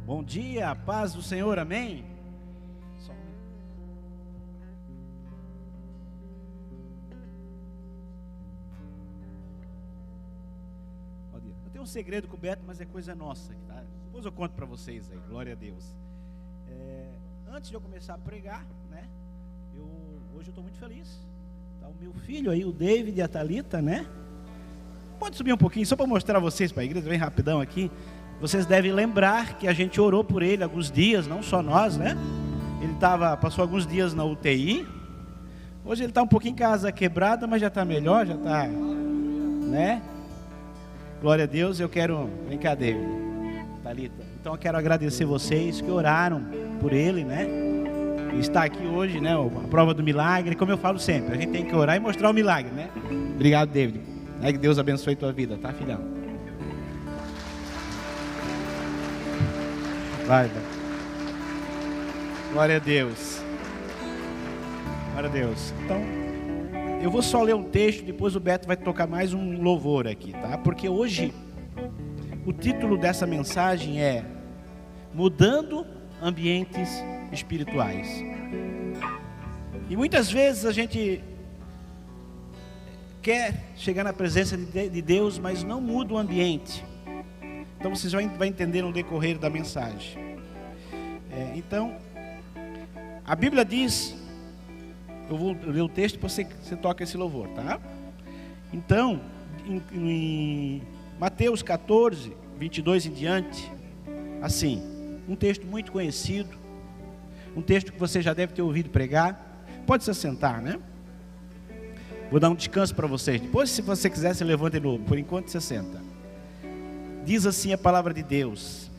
Bom dia, a paz do Senhor, amém? Eu tenho um segredo coberto, mas é coisa nossa, tá? Depois eu conto para vocês aí, glória a Deus. Antes de eu começar a pregar, né? Hoje eu estou muito feliz. Tá o meu filho aí, o David e a Thalita, né? Pode subir um pouquinho, só para mostrar a vocês, para a igreja, bem rapidão aqui. Vocês devem lembrar que a gente orou por ele alguns dias, não só nós, né? Ele passou alguns dias na UTI. Hoje ele está um pouquinho em casa quebrada, mas já está melhor, já está, né? Glória a Deus. Eu quero, brincadeira, Thalita. Então eu quero agradecer vocês que oraram por ele, né? Ele está aqui hoje, né? A prova do milagre, como eu falo sempre, a gente tem que orar e mostrar o milagre, né? Obrigado, David. Que Deus abençoe tua vida, tá, filhão? Vai. Glória a Deus. Glória a Deus. Então, eu vou só ler um texto, depois o Beto vai tocar mais um louvor aqui, tá? Porque hoje, o título dessa mensagem é Mudando Ambientes Espirituais. E muitas vezes a gente quer chegar na presença de Deus, mas não muda o ambiente. Então vocês vão entender no decorrer da mensagem. Então, a Bíblia diz, eu vou ler o texto para você toca esse louvor, tá? Então, em Mateus 14, 22 em diante, assim, um texto muito conhecido, um texto que você já deve ter ouvido pregar. Pode se assentar, né? Vou dar um descanso para vocês. Depois, se você quiser, se levanta de novo. Por enquanto, se senta. Diz assim a palavra de Deus: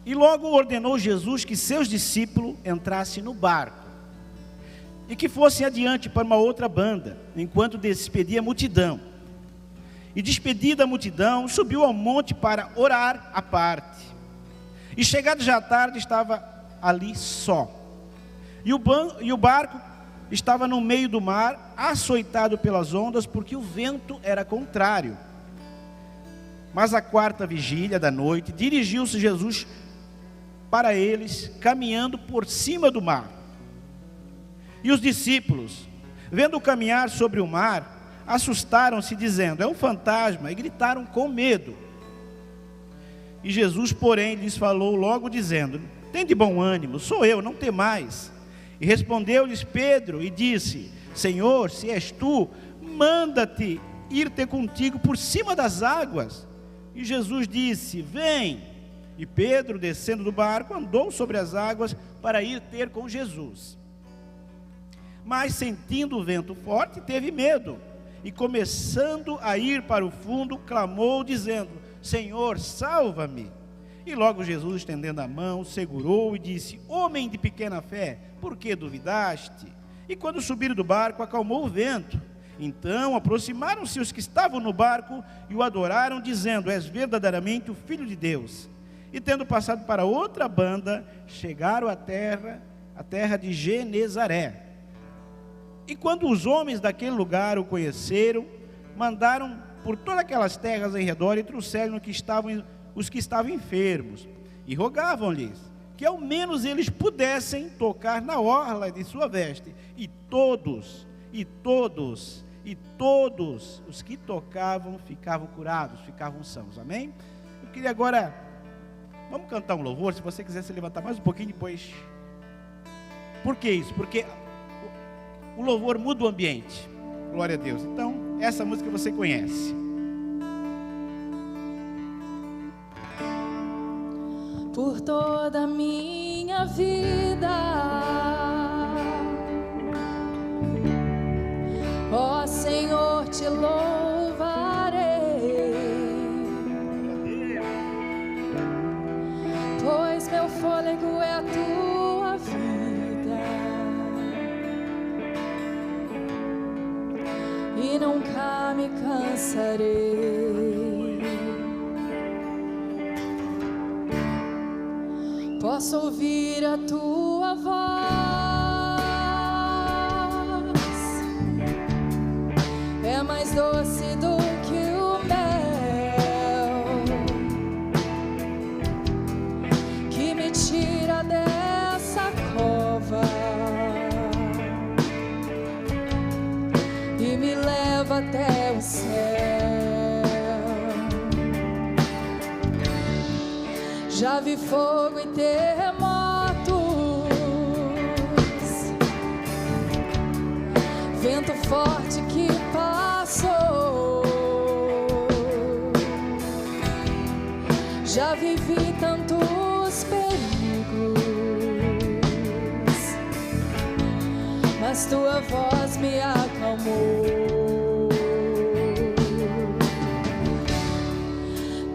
E logo ordenou Jesus que seus discípulos entrassem no barco e que fossem adiante para uma outra banda, enquanto despedia a multidão. E despedida a multidão, subiu ao monte para orar à parte. E chegado já à tarde, estava ali só. E o barco estava no meio do mar, açoitado pelas ondas, porque o vento era contrário. Mas à quarta vigília da noite, dirigiu-se Jesus para eles, caminhando por cima do mar. E os discípulos, vendo caminhar sobre o mar, assustaram-se, dizendo: é um fantasma, e gritaram com medo. E Jesus, porém, lhes falou logo, dizendo: tende bom ânimo, sou eu, não temais. E respondeu-lhes Pedro e disse: Senhor, se és tu, manda-te ir ter contigo por cima das águas. E Jesus disse: vem. E Pedro, descendo do barco, andou sobre as águas para ir ter com Jesus. Mas sentindo o vento forte, teve medo. E começando a ir para o fundo, clamou, dizendo: Senhor, salva-me. E logo Jesus, estendendo a mão, segurou e disse: homem de pequena fé, por que duvidaste? E quando subiram do barco, acalmou o vento. Então aproximaram-se os que estavam no barco e o adoraram, dizendo: és verdadeiramente o Filho de Deus. E tendo passado para outra banda, chegaram à terra de Genezaré. E quando os homens daquele lugar o conheceram, mandaram por todas aquelas terras em redor e trouxeram os que estavam enfermos, e rogavam-lhes que ao menos eles pudessem tocar na orla de sua veste. E todos os que tocavam ficavam curados, ficavam sãos. Amém? Eu queria agora, vamos cantar um louvor. Se você quiser se levantar mais um pouquinho depois. Por que isso? Porque o louvor muda o ambiente. Glória a Deus. Então, essa música você conhece. Por toda a minha vida, ó Senhor, te louvarei, pois meu fôlego é a tua vida, e nunca me cansarei. Posso ouvir a tua voz, é mais doce do que o mel, até o céu. Já vi fogo e terremotos, vento forte que passou. Já vivi tantos perigos, mas tua voz me acalmou.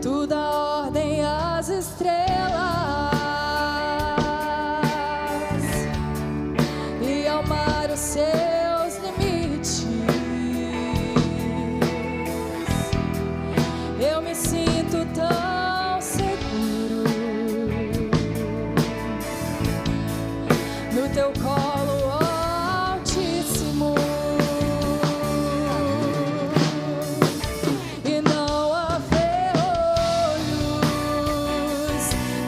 Tu dá ordem às estrelas e ao mar os seus limites. Eu me sinto tão seguro no teu colo altíssimo. E não há ferrolhos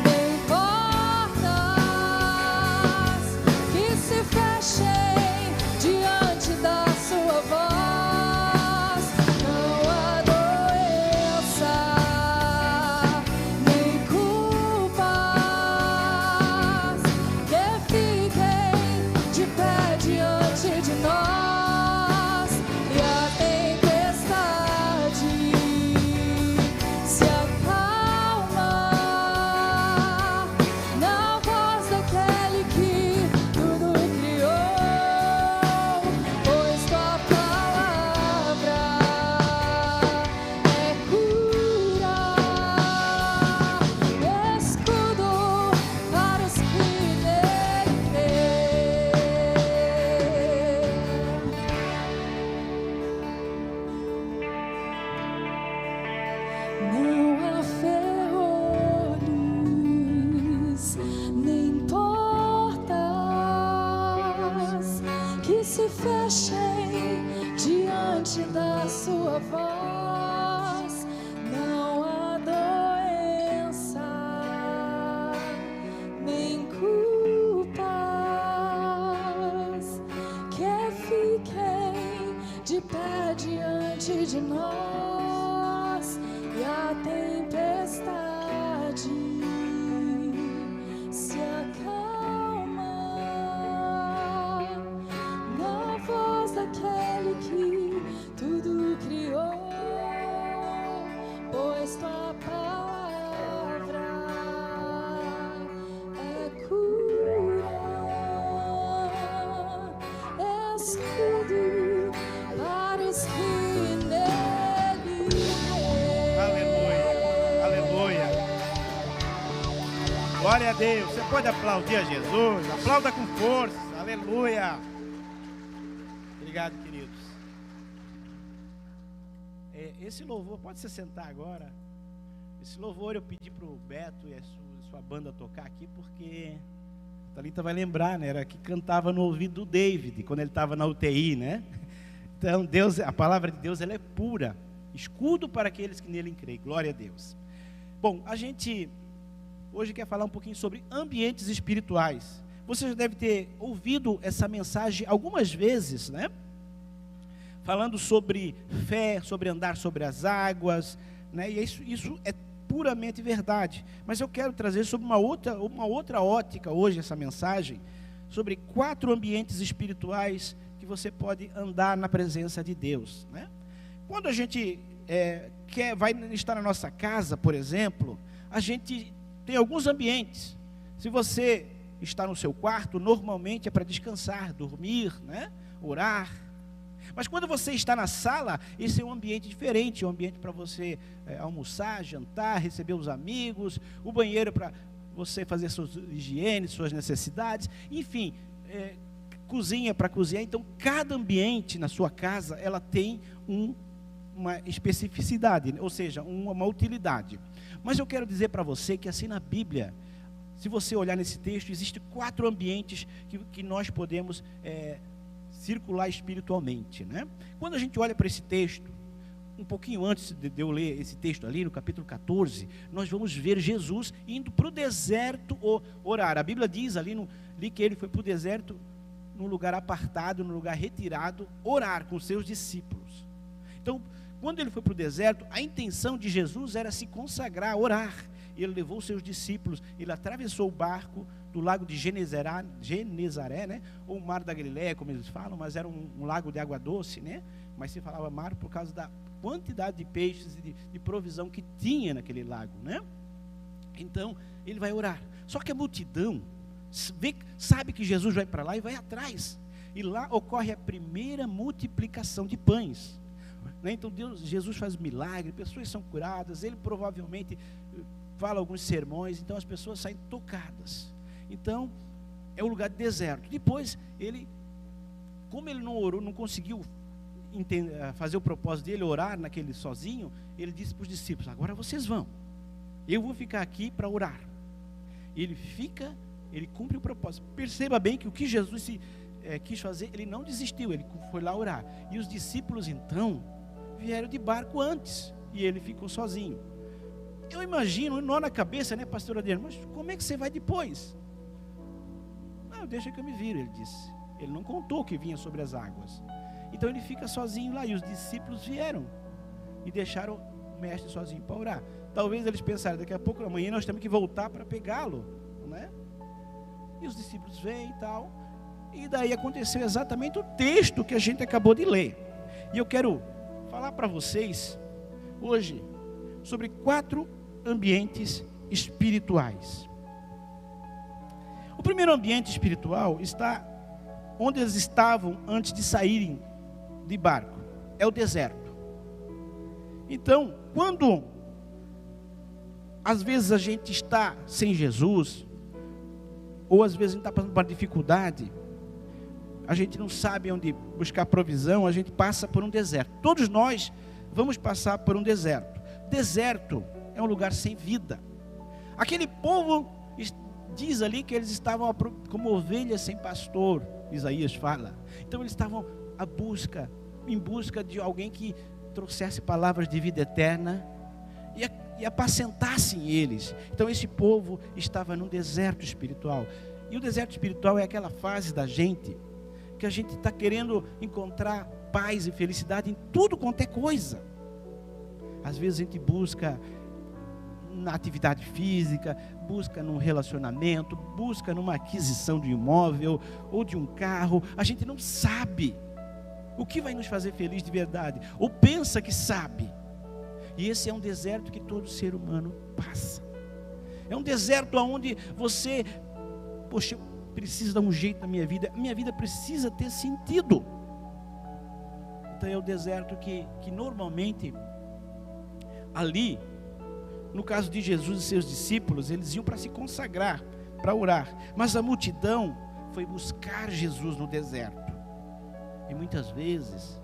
nem portas que se fechem diante da sua voz. Não há doença nem culpas que fiquem de pé diante de nós. E a tempestade se acalma na voz daquele que tudo criou, pois tua palavra é cura, escudo para os que nele creem. Não há ferrolhos nem portas que se fechem diante da sua voz. Não há doença nem culpas que fiquem de pé diante de nós. E a tempestade se acalma na voz daquele que tudo criou, pois tua palavra é cura, escudo para os que nele creem. Aleluia, aleluia. Glória a Deus. Você pode aplaudir a Jesus, aplauda com força, aleluia. Obrigado, queridos. Esse louvor, pode se sentar agora. Esse louvor eu pedi para o Beto e a sua banda tocar aqui, porque a Thalita vai lembrar, né? Era que cantava no ouvido do David, quando ele estava na UTI, né? Então, Deus, a palavra de Deus, ela é pura, escudo para aqueles que nele creem. Glória a Deus. Bom, a gente hoje quer falar um pouquinho sobre ambientes espirituais. Você já deve ter ouvido essa mensagem algumas vezes, né? Falando sobre fé, sobre andar sobre as águas, né? E isso é puramente verdade. Mas eu quero trazer sobre uma outra ótica hoje essa mensagem, sobre 4 ambientes espirituais que você pode andar na presença de Deus, né? Quando a gente vai estar na nossa casa, por exemplo, a gente tem alguns ambientes. Se você está no seu quarto, normalmente é para descansar, dormir, né? Orar. Mas quando você está na sala, esse é um ambiente diferente, é um ambiente para você almoçar, jantar, receber os amigos, o banheiro para você fazer suas higiene, suas necessidades, enfim, cozinha para cozinhar. Então, cada ambiente na sua casa, ela tem uma especificidade, ou seja, uma utilidade. Mas eu quero dizer para você que assim na Bíblia, se você olhar nesse texto, existem 4 ambientes que nós podemos circular espiritualmente, né? Quando a gente olha para esse texto, um pouquinho antes de eu ler esse texto ali, no capítulo 14, nós vamos ver Jesus indo para o deserto orar. A Bíblia diz ali que ele foi para o deserto, num lugar apartado, num lugar retirado, orar com seus discípulos. Então, quando ele foi para o deserto, a intenção de Jesus era se consagrar, orar. Ele levou seus discípulos, ele atravessou o barco do lago de Genezaré, né? Ou o mar da Galileia, como eles falam, mas era um lago de água doce, né? Mas se falava mar por causa da quantidade de peixes e de provisão que tinha naquele lago, né? Então, ele vai orar. Só que a multidão sabe que Jesus vai para lá e vai atrás. E lá ocorre a primeira multiplicação de pães. Então Jesus faz milagre, pessoas são curadas, ele provavelmente fala alguns sermões, então as pessoas saem tocadas. Então é um lugar de deserto. Depois como ele não orou, não conseguiu fazer o propósito dele, orar naquele sozinho, ele disse para os discípulos: agora vocês vão, eu vou ficar aqui para orar. Ele cumpre o propósito. Perceba bem que o que Jesus quis fazer, ele não desistiu, ele foi lá orar. E os discípulos então vieram de barco antes, e ele ficou sozinho. Eu imagino, um nó na cabeça, né, pastor Adriano? Mas como é que você vai depois? Não, deixa que eu me viro, ele disse. Ele não contou que vinha sobre as águas. Então ele fica sozinho lá, e os discípulos vieram e deixaram o mestre sozinho para orar. Talvez eles pensaram: daqui a pouco, amanhã nós temos que voltar para pegá-lo, né? E os discípulos vêm e tal. E daí aconteceu exatamente o texto que a gente acabou de ler. E eu quero falar para vocês hoje sobre 4 ambientes espirituais. O primeiro ambiente espiritual está onde eles estavam antes de saírem de barco. É o deserto. Então, quando às vezes a gente está sem Jesus, ou às vezes a gente está passando por uma dificuldade, a gente não sabe onde buscar provisão, a gente passa por um deserto. Todos nós vamos passar por um deserto. Deserto é um lugar sem vida. Aquele povo diz ali que eles estavam como ovelhas sem pastor, Isaías fala. Então eles estavam em busca de alguém que trouxesse palavras de vida eterna e apacentassem eles. Então esse povo estava num deserto espiritual. E o deserto espiritual é aquela fase da gente que a gente está querendo encontrar paz e felicidade em tudo quanto é coisa. Às vezes a gente busca na atividade física, busca num relacionamento, busca numa aquisição de um imóvel ou de um carro. A gente não sabe o que vai nos fazer feliz de verdade, ou pensa que sabe. E esse é um deserto que todo ser humano passa. É um deserto onde você, poxa, eu preciso dar um jeito na minha vida precisa ter sentido. Então é o deserto que normalmente ali, no caso de Jesus e seus discípulos, eles iam para se consagrar, para orar. Mas a multidão foi buscar Jesus no deserto. E muitas vezes,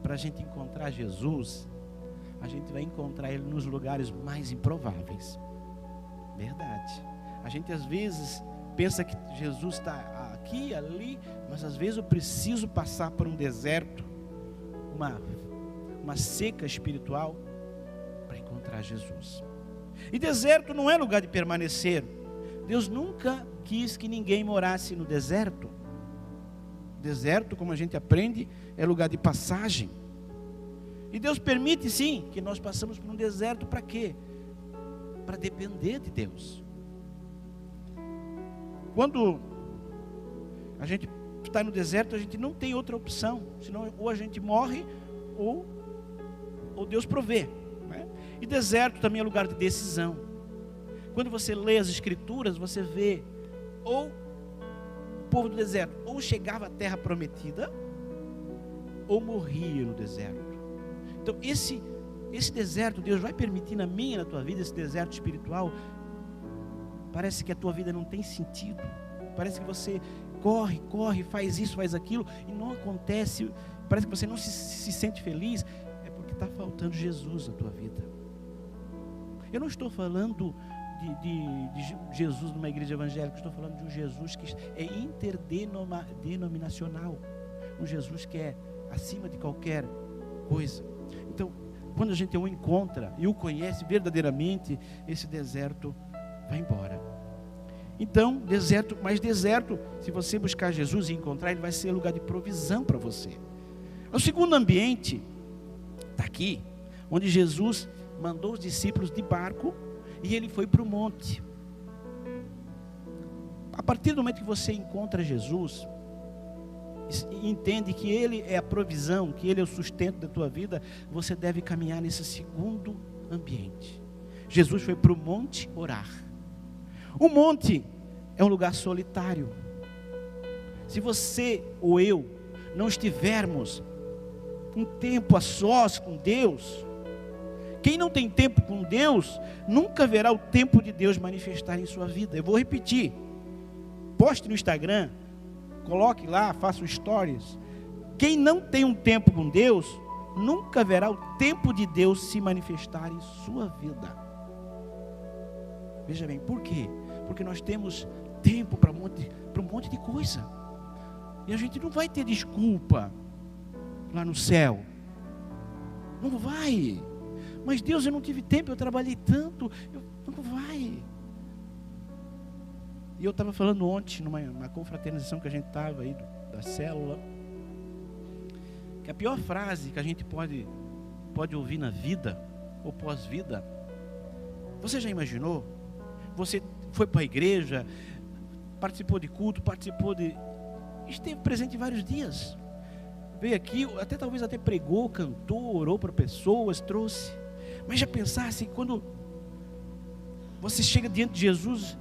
para a gente encontrar Jesus, a gente vai encontrar Ele nos lugares mais improváveis. Verdade. A gente às vezes pensa que Jesus está aqui, ali, mas às vezes eu preciso passar por um deserto, uma seca espiritual, para encontrar Jesus. E deserto não é lugar de permanecer. Deus nunca quis que ninguém morasse no deserto. Deserto, como a gente aprende, é lugar de passagem. E Deus permite sim que nós passamos por um deserto para quê? Para depender de Deus. Quando a gente está no deserto, a gente não tem outra opção, senão ou a gente morre ou Deus provê, né? E deserto também é lugar de decisão. Quando você lê as escrituras, você vê ou o povo do deserto ou chegava à terra prometida ou morria no deserto. Então esse deserto, Deus vai permitir na minha e na tua vida, esse deserto espiritual. Parece que a tua vida não tem sentido. Parece que você corre, faz isso, faz aquilo e não acontece. Parece que você não se sente feliz. É porque está faltando Jesus na tua vida. Eu não estou falando de Jesus numa igreja evangélica. Estou falando de um Jesus que é interdenominacional. Um Jesus que é acima de qualquer coisa. Então, quando a gente o encontra e o conhece verdadeiramente, esse deserto vai embora. Então, deserto, se você buscar Jesus e encontrar, ele vai ser lugar de provisão para você. O segundo ambiente Está aqui, onde Jesus mandou os discípulos de barco e ele foi para o monte. A partir do momento que você encontra Jesus e entende que Ele é a provisão, que Ele é o sustento da tua vida, você deve caminhar nesse segundo ambiente. Jesus foi para o monte orar. O monte é um lugar solitário. Se você ou eu não estivermos um tempo a sós com Deus, quem não tem tempo com Deus, nunca verá o tempo de Deus manifestar em sua vida. Eu vou repetir. Poste no Instagram, coloque lá, faça um stories. Quem não tem um tempo com Deus, nunca verá o tempo de Deus se manifestar em sua vida. Veja bem, por quê? Porque nós temos tempo para um monte de coisa. E a gente não vai ter desculpa lá no céu. Não vai. Mas Deus, eu não tive tempo, eu trabalhei tanto. Não vai. E eu estava falando ontem, numa confraternização que a gente estava aí, da célula, que a pior frase que a gente pode ouvir na vida, ou pós-vida, você já imaginou? Você foi para a igreja, participou de culto, esteve presente em vários dias, veio aqui, talvez até pregou, cantou, orou para pessoas, trouxe, mas já pensasse, quando você chega diante de Jesus,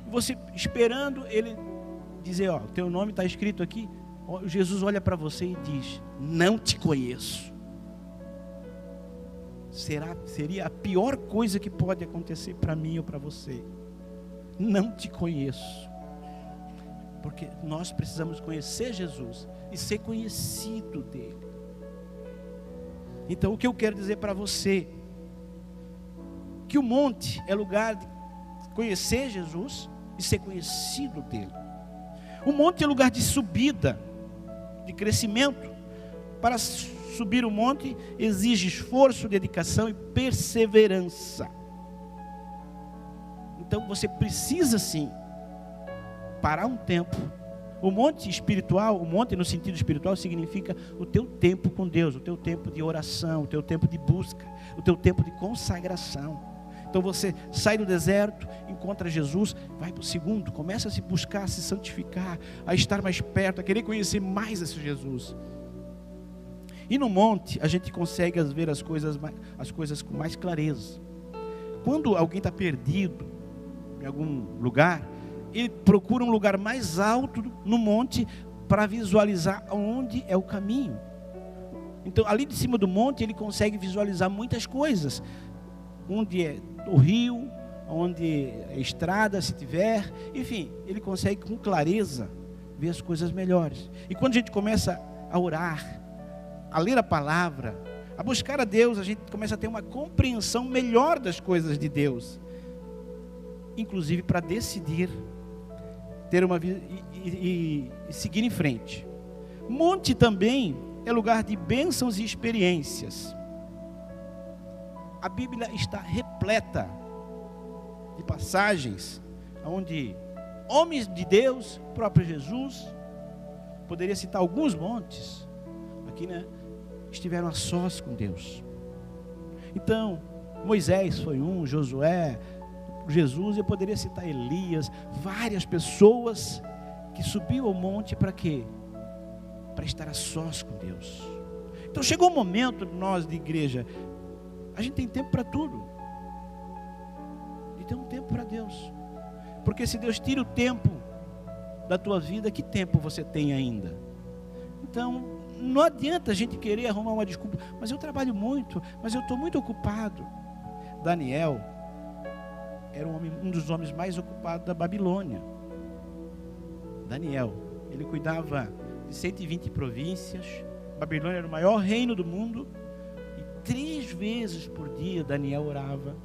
você esperando Ele dizer, ó, teu nome está escrito aqui, Jesus olha para você e diz, não te conheço. Seria a pior coisa que pode acontecer para mim ou para você. Não te conheço. Porque nós precisamos conhecer Jesus e ser conhecido dele. Então o que eu quero dizer para você, que o monte é lugar de conhecer Jesus e ser conhecido dele. O monte é lugar de subida, de crescimento. Para subir o monte exige esforço, dedicação e perseverança. Então você precisa sim parar um tempo. O monte espiritual, o monte no sentido espiritual significa o teu tempo com Deus, o teu tempo de oração, o teu tempo de busca, o teu tempo de consagração. Então você sai do deserto, encontra Jesus, vai para o segundo, começa a se buscar, a se santificar, a estar mais perto, a querer conhecer mais esse Jesus. E no monte a gente consegue ver as coisas com mais clareza. Quando alguém está perdido em algum lugar, ele procura um lugar mais alto no monte para visualizar onde é o caminho. Então ali de cima do monte ele consegue visualizar muitas coisas. Onde é o rio, onde é estrada, se tiver, enfim, ele consegue com clareza ver as coisas melhores. E quando a gente começa a orar, a ler a palavra, a buscar a Deus, a gente começa a ter uma compreensão melhor das coisas de Deus, inclusive para decidir ter uma vida e seguir em frente. Monte também é lugar de bênçãos e experiências. A Bíblia está repleta de passagens onde homens de Deus, próprio Jesus, poderia citar alguns montes aqui, né? Estiveram a sós com Deus. Então, Moisés foi um, Josué, Jesus, eu poderia citar Elias, várias pessoas que subiu ao monte para quê? Para estar a sós com Deus. Então chegou o momento, nós de igreja, a gente tem tempo para tudo, de ter um tempo para Deus, porque se Deus tira o tempo da tua vida, que tempo você tem ainda? Então não adianta a gente querer arrumar uma desculpa, mas eu trabalho muito, mas eu estou muito ocupado. Daniel era um dos homens mais ocupados da Babilônia. Daniel, ele cuidava de 120 províncias. Babilônia era o maior reino do mundo. E 3 vezes por dia Daniel orava,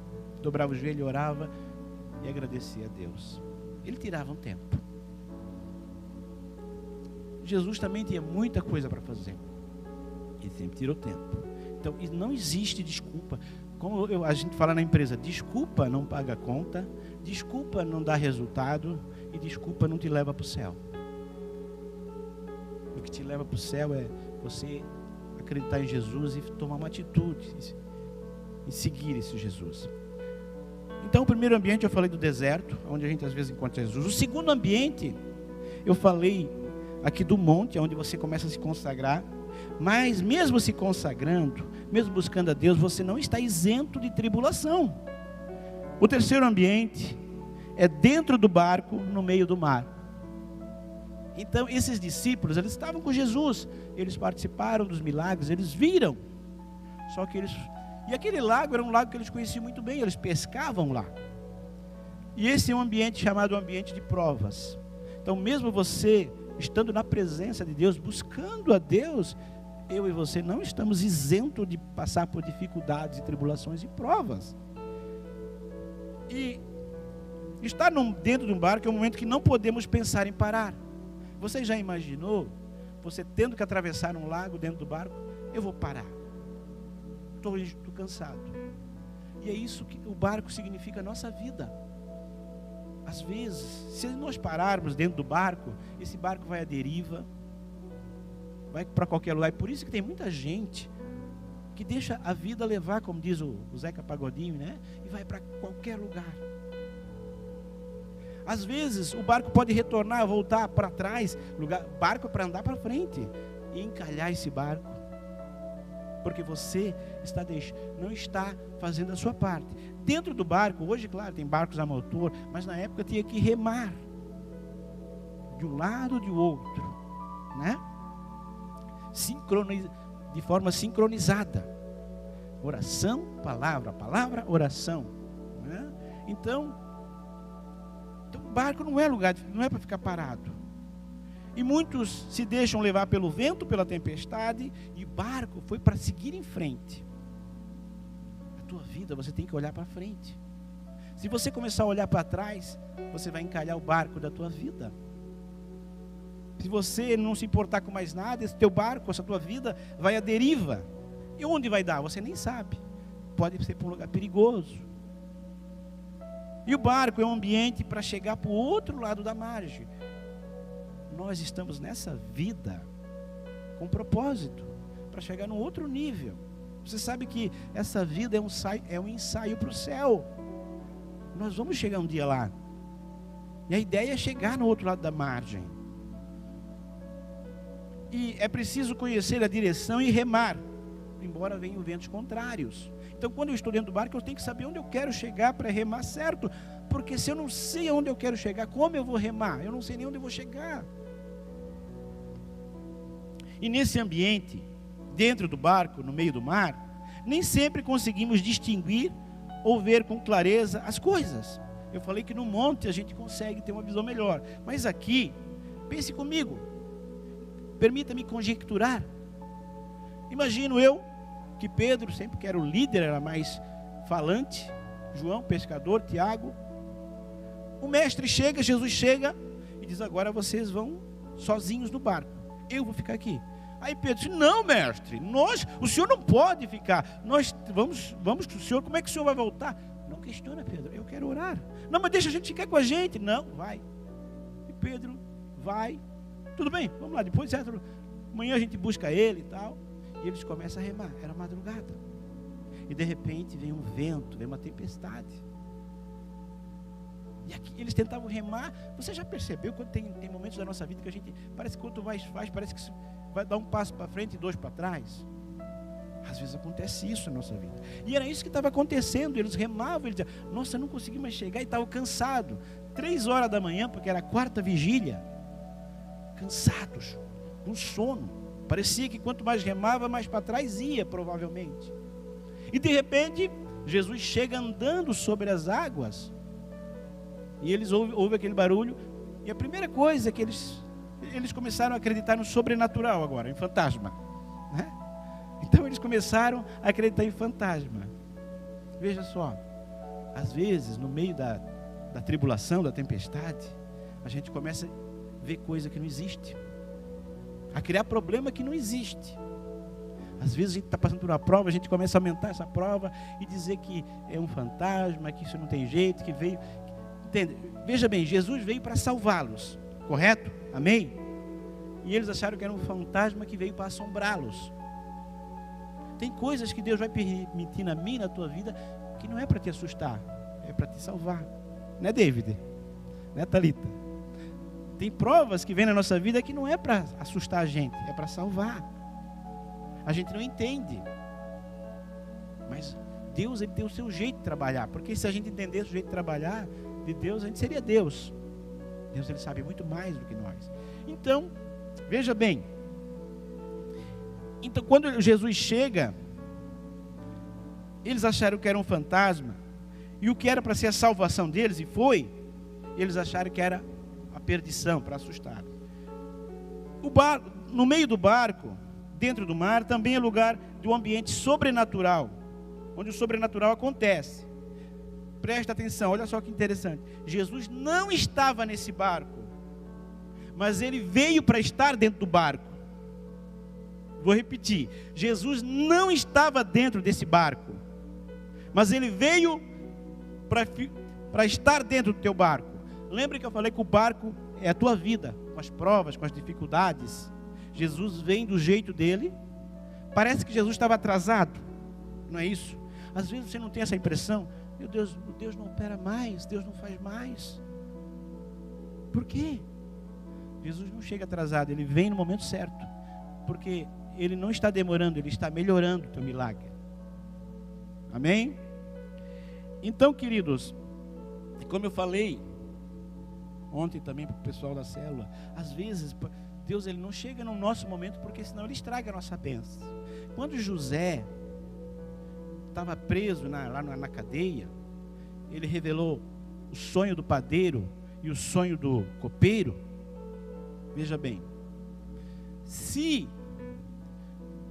dobrava o joelho e orava e agradecia a Deus. Ele tirava um tempo. Jesus também tinha muita coisa para fazer. Ele sempre tirou tempo. Então não existe desculpa. Como a gente fala na empresa, desculpa não paga a conta, desculpa não dá resultado e desculpa não te leva para o céu. O que te leva para o céu é você acreditar em Jesus e tomar uma atitude em seguir esse Jesus. Então, o primeiro ambiente eu falei do deserto, onde a gente às vezes encontra Jesus. O segundo ambiente, eu falei aqui do monte, onde você começa a se consagrar. Mas mesmo se consagrando, mesmo buscando a Deus, você não está isento de tribulação. O terceiro ambiente é dentro do barco, no meio do mar. Então, esses discípulos, eles estavam com Jesus, eles participaram dos milagres, eles viram. Só que e aquele lago era um lago que eles conheciam muito bem, eles pescavam lá. E esse é um ambiente chamado ambiente de provas. Então, mesmo você estando na presença de Deus, buscando a Deus, eu e você não estamos isentos de passar por dificuldades e tribulações e provas. E estar dentro de um barco é um momento que não podemos pensar em parar. Você já imaginou você tendo que atravessar um lago dentro do barco? Eu vou parar, estou cansado. E é isso que o barco significa a nossa vida. Às vezes, se nós pararmos dentro do barco, esse barco vai à deriva, vai para qualquer lugar. E por isso que tem muita gente que deixa a vida levar, como diz o Zeca Pagodinho, né? E vai para qualquer lugar. Às vezes o barco pode retornar, voltar para trás, barco para andar para frente e encalhar esse barco, porque você não está fazendo a sua parte. Dentro do barco, hoje claro, tem barcos a motor, mas na época tinha que remar de um lado ou de outro, né? De forma sincronizada. Oração, palavra, oração, né? Então o barco não é lugar, não é para ficar parado. E muitos se deixam levar pelo vento, pela tempestade, e o barco foi para seguir em frente. A tua vida, você tem que olhar para frente. Se você começar a olhar para trás, você vai encalhar o barco da tua vida. Se você não se importar com mais nada, esse teu barco, essa tua vida vai à deriva. E onde vai dar? Você nem sabe. Pode ser para um lugar perigoso. E o barco é um ambiente para chegar para o outro lado da margem. Nós estamos nessa vida com propósito, para chegar num outro nível. Você sabe que essa vida é um ensaio para o céu. Nós vamos chegar um dia lá. E a ideia é chegar no outro lado da margem. E é preciso conhecer a direção e remar, embora venham ventos contrários. Então, quando eu estou dentro do barco, eu tenho que saber onde eu quero chegar para remar certo. Porque se eu não sei onde eu quero chegar, como eu vou remar? Eu não sei nem onde eu vou chegar. E nesse ambiente, dentro do barco, no meio do mar, nem sempre conseguimos distinguir ou ver com clareza as coisas. Eu falei que no monte a gente consegue ter uma visão melhor. Mas aqui, pense comigo. Permita-me conjecturar. Imagino eu que Pedro, sempre que era o líder, era mais falante. João, pescador, Tiago. O mestre chega, Jesus chega e diz: agora vocês vão sozinhos no barco. Eu vou ficar aqui. Aí Pedro disse: não, mestre, o senhor não pode ficar. Nós vamos com o senhor. Como é que o senhor vai voltar? Não questiona, Pedro, eu quero orar. Não, mas deixa a gente ficar com a gente. Não, vai. E Pedro vai. Tudo bem, vamos lá, depois amanhã a gente busca ele e tal. E eles começam a remar, era madrugada. E de repente vem um vento, vem uma tempestade. E aqui eles tentavam remar. Você já percebeu quando tem momentos da nossa vida que a gente, parece que quanto mais faz, parece que vai dar um passo para frente e dois para trás? Às vezes acontece isso na nossa vida. E era isso que estava acontecendo. Eles remavam, eles diziam: nossa, eu não consegui mais chegar. E estavam cansados. 3 horas da manhã, porque era a 4ª vigília. Cansados, com sono. Parecia que quanto mais remava, mais para trás ia, provavelmente. E de repente, Jesus chega andando sobre as águas. E eles ouvem aquele barulho. E a primeira coisa é que eles começaram a acreditar no sobrenatural agora, em fantasma, né? Então eles começaram a acreditar em fantasma. Veja só, às vezes no meio da tribulação, da tempestade, a gente começa a ver coisa que não existe, a criar problema que não existe. Às vezes a gente está passando por uma prova, a gente começa a aumentar essa prova e dizer que é um fantasma, que isso não tem jeito, que veio. Entende? Veja bem, Jesus veio para salvá-los, correto? Amém? E eles acharam que era um fantasma que veio para assombrá-los. Tem coisas que Deus vai permitir na minha e na tua vida que não é para te assustar, é para te salvar. Não é, David? Não é, Thalita? Tem provas que vêm na nossa vida que não é para assustar a gente, é para salvar. A gente não entende. Mas Deus, ele tem o seu jeito de trabalhar. Porque se a gente entendesse o jeito de trabalhar de Deus, a gente seria Deus. Deus, ele sabe muito mais do que nós. Então, veja bem. Então, quando Jesus chega, eles acharam que era um fantasma. E o que era para ser a salvação deles, e foi, eles acharam que era a perdição, para assustar. No meio do barco, dentro do mar, também é lugar de um ambiente sobrenatural, onde o sobrenatural acontece. Presta atenção, olha só que interessante. Jesus não estava nesse barco, mas ele veio para estar dentro do barco. Vou repetir, Jesus não estava dentro desse barco, mas ele veio para estar dentro do teu barco. Lembra que eu falei que o barco é a tua vida, com as provas, com as dificuldades. Jesus vem do jeito dele. Parece que Jesus estava atrasado, não é isso? Às vezes você não tem essa impressão. Meu Deus, Deus não opera mais, Deus não faz mais. Por quê? Jesus não chega atrasado, ele vem no momento certo. Porque ele não está demorando, ele está melhorando o teu milagre. Amém? Então, queridos, como eu falei ontem também para o pessoal da célula, às vezes Deus, ele não chega no nosso momento, porque senão ele estraga a nossa bênção. Quando José estava preso lá na cadeia, ele revelou o sonho do padeiro e o sonho do copeiro. Veja bem,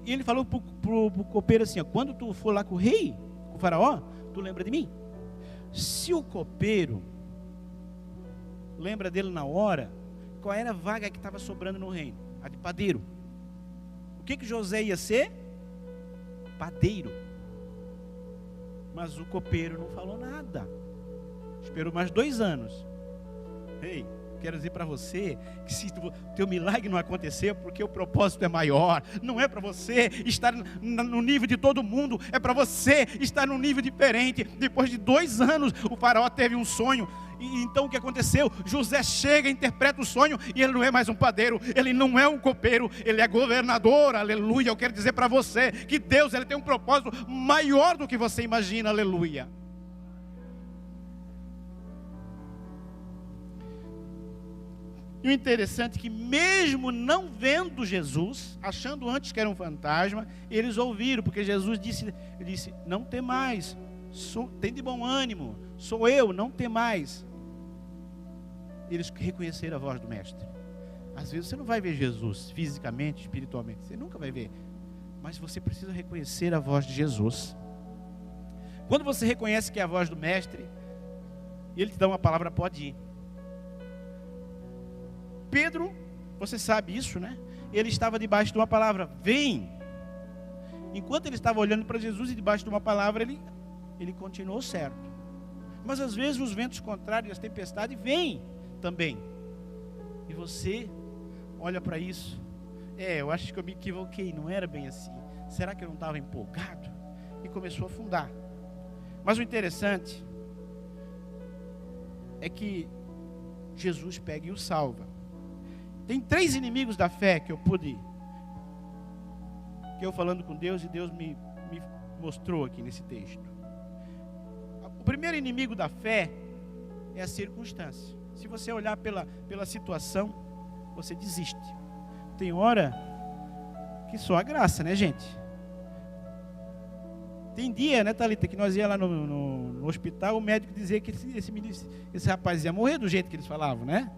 ele falou pro copeiro assim, ó, quando tu for lá com o rei, com o faraó, tu lembra de mim? Se o copeiro lembra dele na hora, qual era a vaga que estava sobrando no reino? A de padeiro. O que José ia ser? Padeiro. Mas o copeiro não falou nada. Esperou mais 2 anos. Ei, quero dizer para você que se o teu milagre não acontecer, porque o propósito é maior. Não é para você estar no nível de todo mundo, é para você estar num nível diferente. Depois de 2 anos, o faraó teve um sonho. E então o que aconteceu? José chega, interpreta o sonho, e ele não é mais um padeiro, ele não é um copeiro, ele é governador. Aleluia. Eu quero dizer para você que Deus, ele tem um propósito maior do que você imagina. Aleluia. E o interessante é que mesmo não vendo Jesus, achando antes que era um fantasma, eles ouviram, porque Jesus disse, não tem mais, tem de bom ânimo, sou eu, não tem mais. Eles reconheceram a voz do mestre. Às vezes você não vai ver Jesus fisicamente, espiritualmente, você nunca vai ver, mas você precisa reconhecer a voz de Jesus. Quando você reconhece que é a voz do mestre, e ele te dá uma palavra, pode ir. Pedro, você sabe isso, né? Ele estava debaixo de uma palavra, vem. Enquanto ele estava olhando para Jesus e debaixo de uma palavra, ele continuou certo. Mas às vezes os ventos contrários, as tempestades vêm também. E você olha para isso. Eu acho que eu me equivoquei, não era bem assim. Será que eu não estava empolgado? E começou a afundar. Mas o interessante é que Jesus pega e o salva. Tem 3 inimigos da fé que eu falando com Deus, e Deus me mostrou aqui nesse texto. O primeiro inimigo da fé é a circunstância. Se você olhar pela situação, você desiste. Tem hora que só a graça, né, gente? Tem dia, né, Thalita, que nós ia lá no hospital, o médico dizia que esse rapaz ia morrer do jeito que eles falavam, né?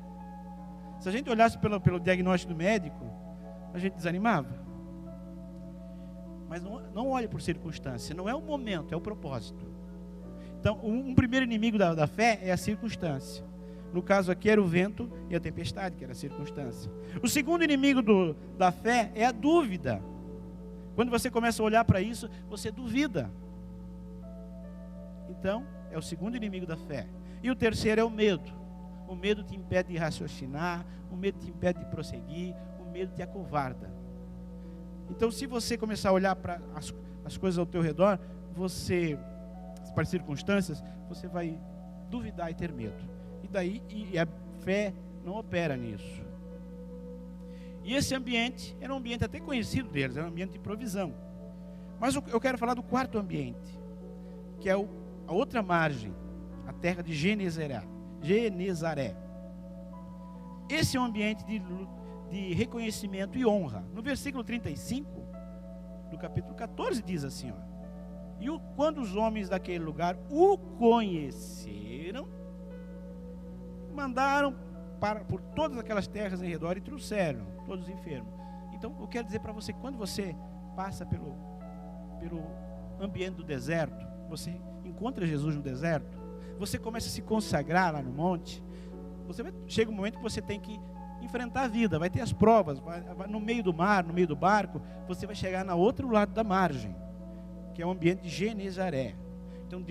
Se a gente olhasse pelo diagnóstico do médico, a gente desanimava. Mas não olhe por circunstância, não é o momento, é o propósito. Então, um primeiro inimigo da fé é a circunstância. No caso aqui era o vento e a tempestade, que era a circunstância. O segundo inimigo da fé é a dúvida. Quando você começa a olhar para isso, você duvida. Então, é o segundo inimigo da fé. E o terceiro é o medo. O medo te impede de raciocinar, o medo te impede de prosseguir, o medo te acovarda. Então, se você começar a olhar para as coisas ao teu redor, para as circunstâncias, você vai duvidar e ter medo. E a fé não opera nisso. E esse ambiente era um ambiente até conhecido deles, era um ambiente de provisão. Mas eu quero falar do quarto ambiente, que é a outra margem, a terra de Genezaré. Esse é um ambiente de reconhecimento e honra. No versículo 35, do capítulo 14, diz assim, ó: quando os homens daquele lugar o conheceram, mandaram por todas aquelas terras em redor e trouxeram todos os enfermos. Então, eu quero dizer para você, quando você passa pelo ambiente do deserto, você encontra Jesus no deserto, você começa a se consagrar lá no monte, chega um momento que você tem que enfrentar a vida, vai ter as provas, vai no meio do mar, no meio do barco, você vai chegar no outro lado da margem, que é o ambiente de Genezaré. Então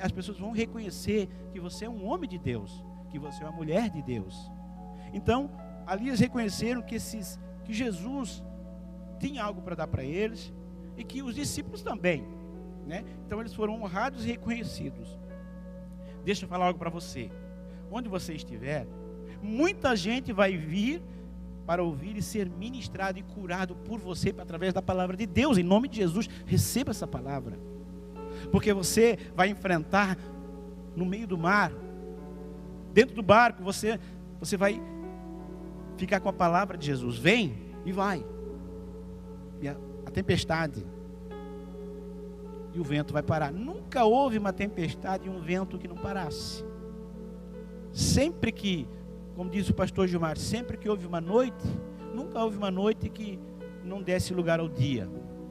as pessoas vão reconhecer que você é um homem de Deus, que você é uma mulher de Deus. Então, ali eles reconheceram que Jesus tinha algo para dar para eles, e que os discípulos também, né? Então eles foram honrados e reconhecidos. Deixa eu falar algo para você. Onde você estiver, muita gente vai vir para ouvir e ser ministrado e curado por você através da palavra de Deus. Em nome de Jesus, receba essa palavra. Porque você vai enfrentar no meio do mar, dentro do barco, você vai ficar com a palavra de Jesus. Vem e vai. E a tempestade e o vento vai parar. Nunca houve uma tempestade e um vento que não parasse. Sempre que, como diz o pastor Gilmar, sempre que houve uma noite, nunca houve uma noite que não desse lugar ao dia.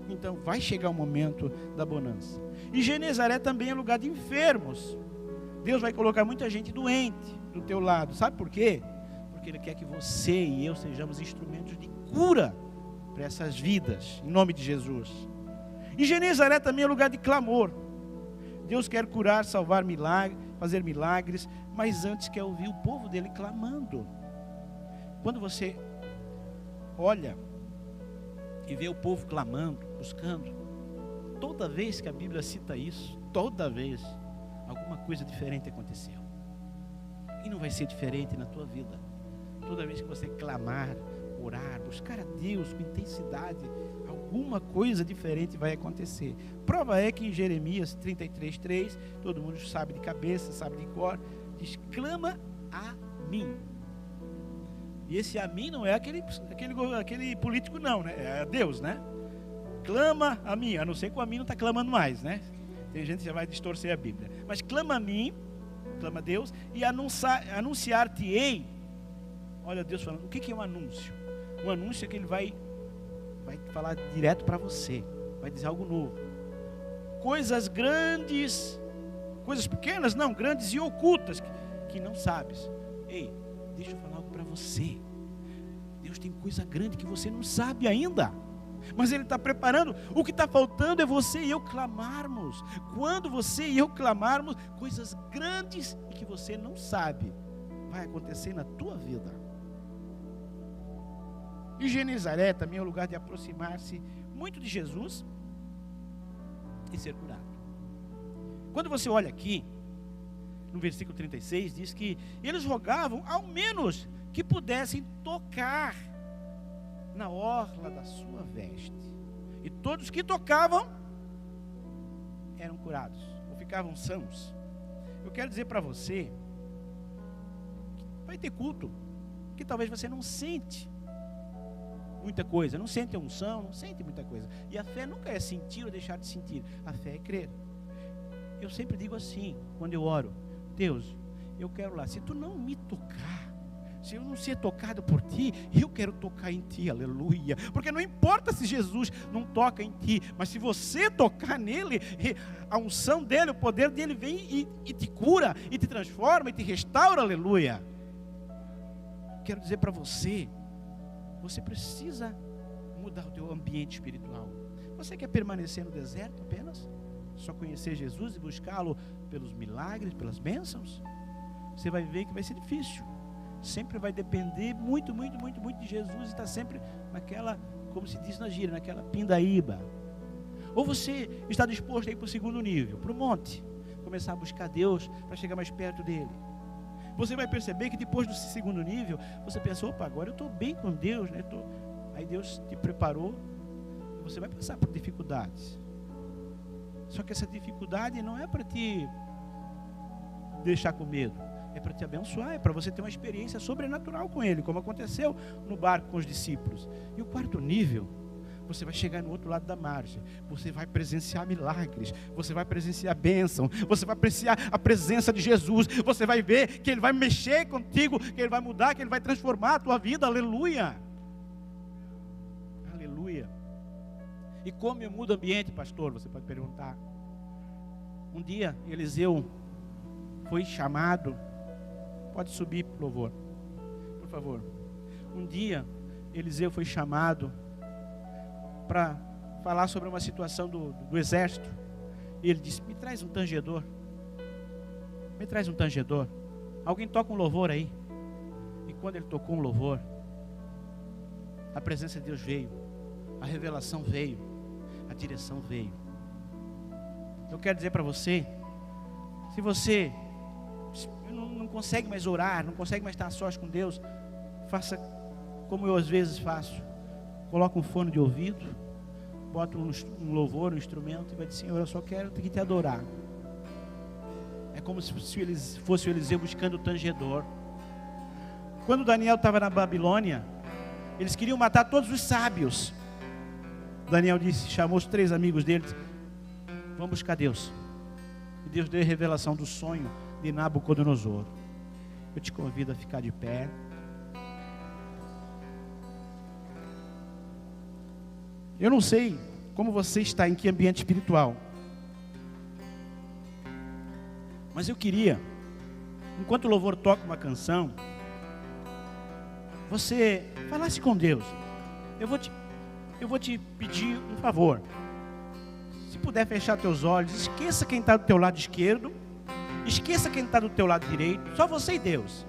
Então vai chegar o momento da bonança. E Genezaré também é lugar de enfermos. Deus vai colocar muita gente doente do teu lado. Sabe por quê? Porque Ele quer que você e eu sejamos instrumentos de cura para essas vidas, em nome de Jesus. E Genezaré também é lugar de clamor. Deus quer curar, salvar, fazer milagres, mas antes quer ouvir o povo dele clamando. Quando você olha e vê o povo clamando, buscando, toda vez que a Bíblia cita isso, toda vez, alguma coisa diferente aconteceu. E não vai ser diferente na tua vida. Toda vez que você clamar, orar, buscar a Deus com intensidade, alguma coisa diferente vai acontecer. Prova é que em Jeremias 33:3, todo mundo sabe de cabeça, sabe de cor, diz: clama a mim. E esse a mim não é aquele político não, né? É a Deus, né? Clama a mim, a não ser que o a mim não está clamando mais, né? Tem gente que já vai distorcer a Bíblia. Mas clama a mim, clama a Deus, e anunciar-te-ei. Olha Deus falando, o que é um anúncio? Um anúncio é que Ele vai falar direto para você, vai dizer algo novo. Coisas grandes, coisas pequenas, não, grandes e ocultas, que não sabes. Ei, deixa eu falar algo para você. Deus tem coisa grande que você não sabe ainda, mas Ele está preparando. O que está faltando é você e eu clamarmos. Quando você e eu clamarmos, coisas grandes e que você não sabe, vai acontecer na tua vida. E Genezaré também é o lugar de aproximar-se muito de Jesus e ser curado. Quando você olha aqui, no versículo 36, diz que eles rogavam ao menos que pudessem tocar na orla da sua veste. E todos que tocavam eram curados, ou ficavam sãos. Eu quero dizer para você que vai ter culto que talvez você não sente muita coisa, não sente a unção, não sente muita coisa. E a fé nunca é sentir ou deixar de sentir. A fé é crer. Eu sempre digo assim, quando eu oro: Deus, eu quero lá, se tu não me tocar, se eu não ser tocado por ti, eu quero tocar em ti, aleluia. Porque não importa se Jesus não toca em ti, mas se você tocar nele, a unção dele, o poder dele vem e te cura, e te transforma, e te restaura, aleluia. Quero dizer para você, você precisa mudar o teu ambiente espiritual. Você quer permanecer no deserto apenas? Só conhecer Jesus e buscá-lo pelos milagres, pelas bênçãos? Você vai ver que vai ser difícil. Sempre vai depender muito de Jesus, e está sempre naquela, como se diz na gíria, naquela pindaíba. Ou você está disposto a ir para o segundo nível, para o monte, começar a buscar Deus para chegar mais perto dele. Você vai perceber que depois do segundo nível, você pensa, opa, agora eu estou bem com Deus, né? Aí Deus te preparou e você vai passar por dificuldades. Só que essa dificuldade não é para te deixar com medo, é para te abençoar, é para você ter uma experiência sobrenatural com Ele, como aconteceu no barco com os discípulos. E o quarto nível, você vai chegar no outro lado da margem, você vai presenciar milagres, você vai presenciar bênção, você vai apreciar a presença de Jesus, você vai ver que Ele vai mexer contigo, que Ele vai mudar, que Ele vai transformar a tua vida, aleluia, aleluia. E como eu mudo o ambiente, pastor? Você pode perguntar. Um dia Eliseu foi chamado, pode subir, por favor, por favor. Um dia Eliseu foi chamado para falar sobre uma situação do exército. E ele disse, me traz um tangedor. Me traz um tangedor. Alguém toca um louvor aí. E quando ele tocou um louvor, a presença de Deus veio, a revelação veio, a direção veio. Eu quero dizer para você, se você não consegue mais orar, não consegue mais estar a sós com Deus, faça como eu às vezes faço. Coloca um fone de ouvido, bota um louvor, um instrumento e vai dizer, Senhor, eu só quero te adorar. É como se fosse o Eliseu buscando o tangedor. Quando Daniel estava na Babilônia, eles queriam matar todos os sábios. Daniel disse, chamou os 3 amigos dele, vamos buscar Deus. E Deus deu a revelação do sonho de Nabucodonosor. Eu te convido a ficar de pé. Eu não sei como você está, em que ambiente espiritual, mas eu queria, enquanto o louvor toca uma canção, você falasse com Deus. Eu vou te pedir um favor. Se puder fechar teus olhos, esqueça quem está do teu lado esquerdo, esqueça quem está do teu lado direito, só você e Deus.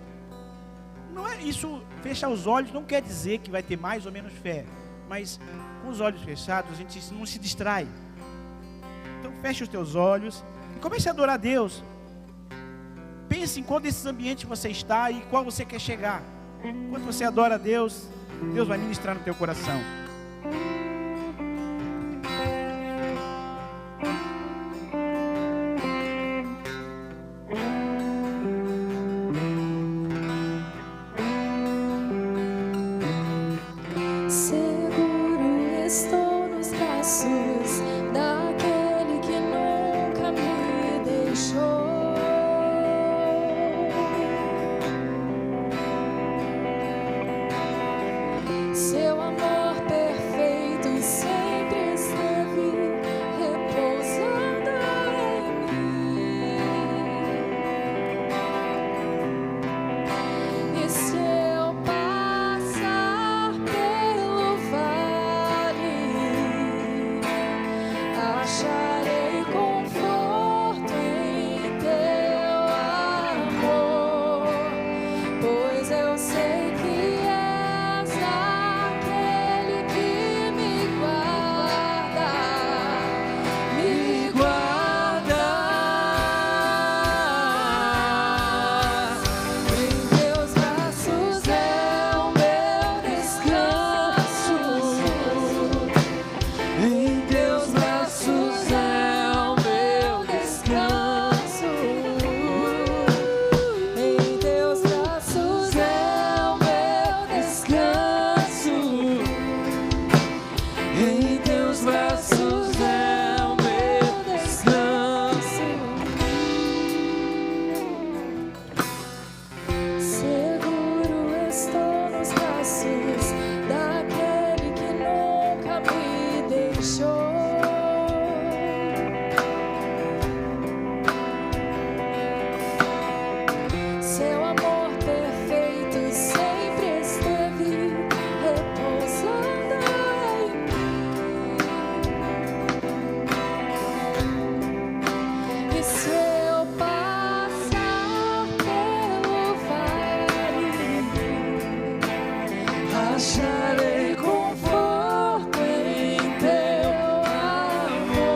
Não é isso, fechar os olhos não quer dizer que vai ter mais ou menos fé, mas com os olhos fechados a gente não se distrai. Então feche os teus olhos e comece a adorar a Deus. Pense em qual desses ambientes você está e qual você quer chegar. Quando você adora a Deus, Deus vai ministrar no teu coração. Seu amor perfeito sempre esteve repousando em mim. E se eu passar pelo vale, acharei conforto em teu amor, pois eu sei que acharei conforto em teu amor.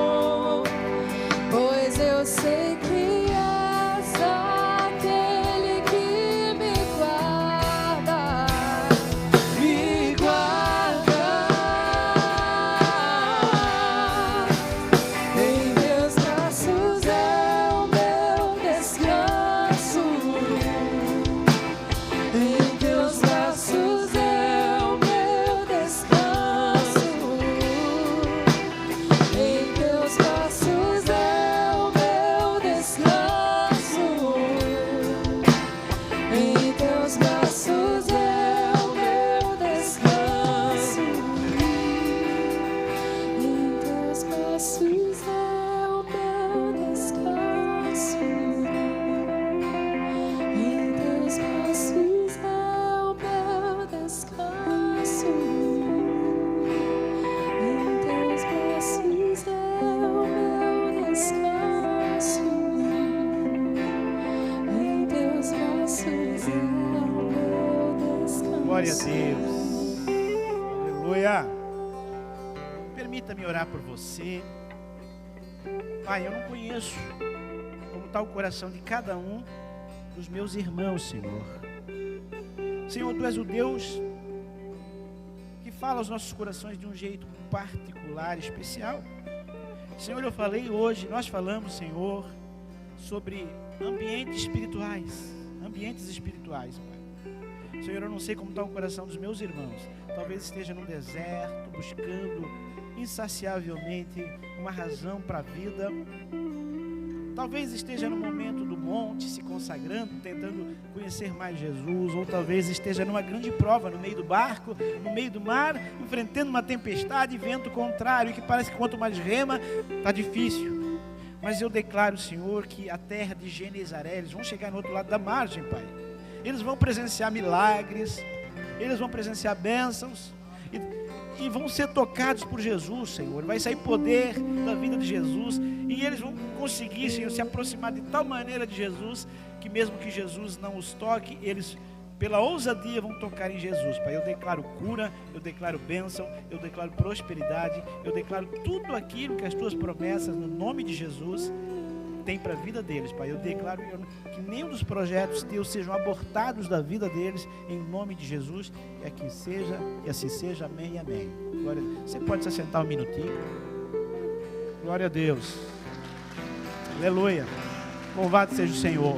Glória a Deus. Aleluia. Permita-me orar por você. Pai, eu não conheço como está o coração de cada um dos meus irmãos, Senhor. Senhor, Tu és o Deus que fala aos nossos corações de um jeito particular, especial. Senhor, eu falei hoje, nós falamos, Senhor, sobre ambientes espirituais, Pai. Senhor, eu não sei como está o coração dos meus irmãos. Talvez esteja no deserto, buscando insaciavelmente uma razão para a vida. Talvez esteja no momento do monte, se consagrando, tentando conhecer mais Jesus. Ou talvez esteja numa grande prova, no meio do barco, no meio do mar, enfrentando uma tempestade e vento contrário, e que parece que quanto mais rema, está difícil. Mas eu declaro, Senhor, que a terra de Genezaré, eles vão chegar no outro lado da margem, Pai. Eles vão presenciar milagres, eles vão presenciar bênçãos, e vão ser tocados por Jesus, Senhor. Vai sair poder da vida de Jesus, e eles vão conseguir, Senhor, se aproximar de tal maneira de Jesus, que mesmo que Jesus não os toque, eles, pela ousadia, vão tocar em Jesus, Pai. Eu declaro cura, eu declaro bênção, eu declaro prosperidade, eu declaro tudo aquilo que as Tuas promessas, no nome de Jesus, tem para a vida deles, Pai. Eu declaro que nenhum dos projetos Teus sejam abortados da vida deles, em nome de Jesus, e aqui seja, e assim seja, amém, amém. Glória a Deus. Você pode se assentar um minutinho? Glória a Deus. Aleluia. Louvado seja o Senhor.